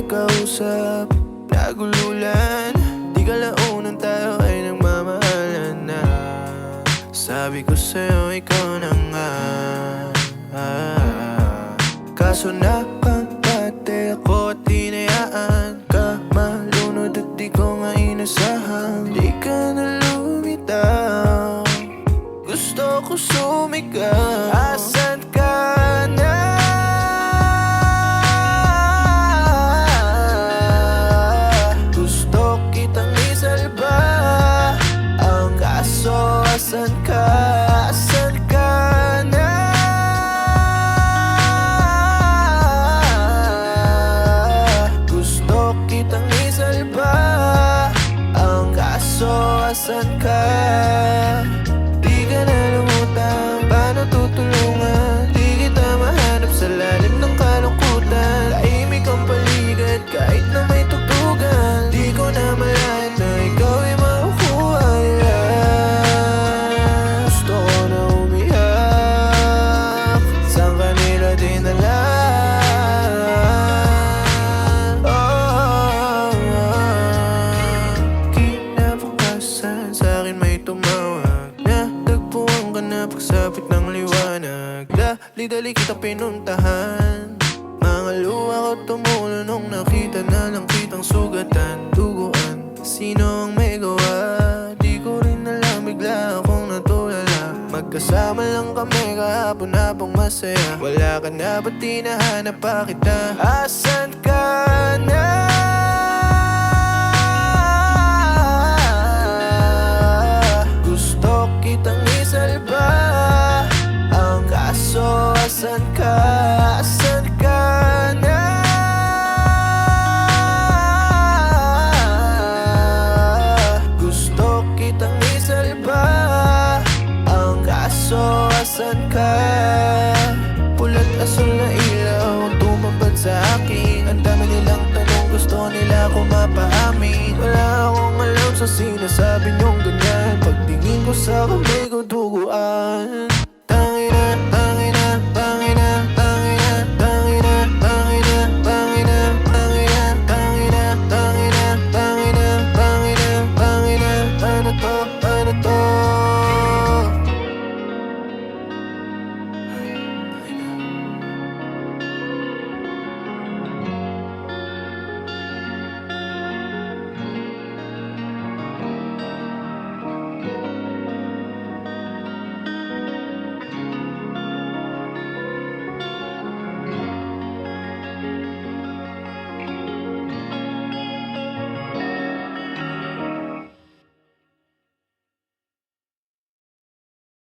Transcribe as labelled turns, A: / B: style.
A: nagkausap, nagululan. Di kalaunan tayo ay nagmamahalan na. Sabi ko sa'yo, ikaw na nga. Kaso nakapate ako at tinayaan ka malunod at di ko nga inasahan. Di ka na lumitaw, gusto ko sumigaw. Asan ka na? Gusto kitang isalba. Ang kaso, asan ka? Asan ka na? Gusto kitang isalba. Ang kaso, asan ka? Di ka na lumutang, paano tutulungan? Di kita mahanap sa lalim ng kalungkutan. Tahimik ang paligid kahit na may tugtugan. Di ko na malayan na ikaw ay makukuha nila. Gusto ko na umiyak, saan kanila dinala? Kinabukasan sa'kin may tumawag, natagpuan ka na pagsapit ng liwanag. Dali-dali kita pinuntahan, mga luha ko tumulo nung nakita na lang kitang sugatan, duguan. Sino ang may gawa? Di ko rin alam, bigla akong natulala. Magkasama lang kami kahapon habang masaya. Wala ka na, ba't tinahanap pa kita? Asan ka na? Gusto kitang isalba. Ang kaso, asan ka? Asan ka na? Gusto kitang isalba. Ang kaso, asan ka? Pula't asul na ilaw ang tumambad sa akin. Ang dami nilang tanong, gusto nila ko mapaamin. Wala akong alam sa sinasabi niyong ganyan. Pagtingin ko sa kamay